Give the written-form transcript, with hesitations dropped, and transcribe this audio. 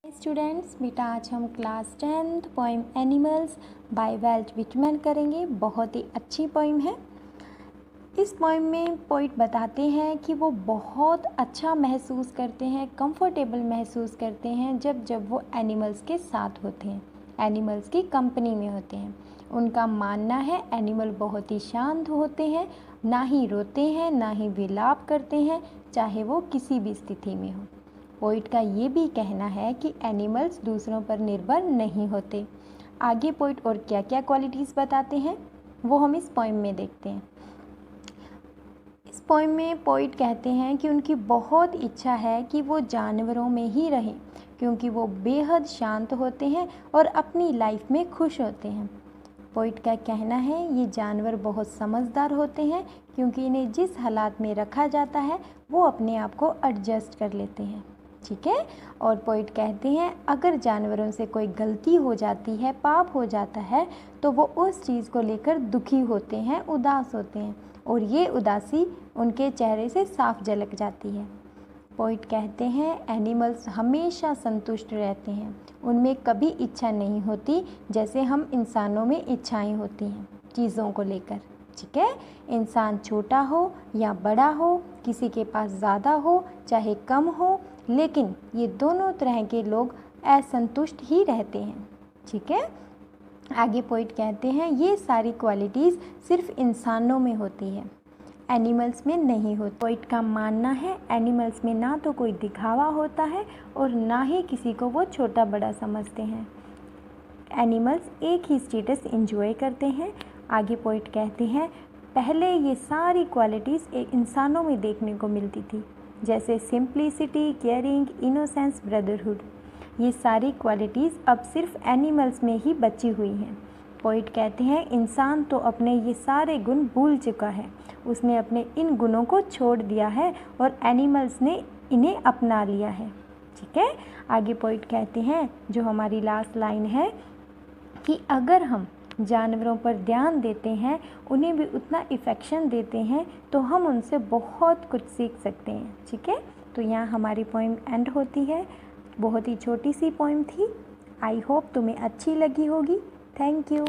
Students, बेटा आज हम class 10th poem animals by Walt Whitman करेंगे। बहुत ही अच्छी पोइम है। इस पोइम में पोइट बताते हैं कि वो बहुत अच्छा महसूस करते हैं, कंफर्टेबल महसूस करते हैं जब वो एनिमल्स के साथ होते हैं, एनिमल्स की कंपनी में होते हैं। उनका मानना है एनिमल बहुत ही शांत होते हैं, ना ही रोते हैं ना ही विलाप करते हैं, चाहे वो किसी भी स्थिति में हो। पोइट का ये भी कहना है कि एनिमल्स दूसरों पर निर्भर नहीं होते। आगे पोइट और क्या क्या क्वालिटीज़ बताते हैं वो हम इस पोइम में देखते हैं। इस पोइम में पोइट कहते हैं कि उनकी बहुत इच्छा है कि वो जानवरों में ही रहें, क्योंकि वो बेहद शांत होते हैं और अपनी लाइफ में खुश होते हैं। पोइट का कहना है ये जानवर बहुत समझदार होते हैं, क्योंकि इन्हें जिस हालात में रखा जाता है वो अपने आप को एडजस्ट कर लेते हैं। ठीक है। और पोइट कहते हैं अगर जानवरों से कोई गलती हो जाती है, पाप हो जाता है, तो वो उस चीज़ को लेकर दुखी होते हैं, उदास होते हैं, और ये उदासी उनके चेहरे से साफ झलक जाती है। पोइट कहते हैं एनिमल्स हमेशा संतुष्ट रहते हैं, उनमें कभी इच्छा नहीं होती जैसे हम इंसानों में इच्छाएं होती हैं चीज़ों को लेकर। ठीक है। इंसान छोटा हो या बड़ा हो, किसी के पास ज़्यादा हो चाहे कम हो, लेकिन ये दोनों तरह के लोग असंतुष्ट ही रहते हैं। ठीक है। आगे पोइट कहते हैं ये सारी क्वालिटीज़ सिर्फ इंसानों में होती है, एनिमल्स में नहीं होती। पोइट का मानना है एनिमल्स में ना तो कोई दिखावा होता है और ना ही किसी को वो छोटा बड़ा समझते हैं। एनिमल्स एक ही स्टेटस एंजॉय करते हैं। आगे पोइट कहते हैं पहले ये सारी क्वालिटीज़ इंसानों में देखने को मिलती थी, जैसे सिंप्लिसिटी, केयरिंग, इनोसेंस, ब्रदरहुड। ये सारी क्वालिटीज़ अब सिर्फ एनिमल्स में ही बची हुई हैं। पोइट कहते हैं इंसान तो अपने ये सारे गुण भूल चुका है, उसने अपने इन गुणों को छोड़ दिया है और एनिमल्स ने इन्हें अपना लिया है। ठीक है। आगे पोइट कहते हैं जो हमारी लास्ट लाइन है कि अगर हम जानवरों पर ध्यान देते हैं, उन्हें भी उतना इफ़ेक्शन देते हैं, तो हम उनसे बहुत कुछ सीख सकते हैं। ठीक है। तो यहाँ हमारी पोइम एंड होती है। बहुत ही छोटी सी पोइम थी। आई होप तुम्हें अच्छी लगी होगी। Thank you.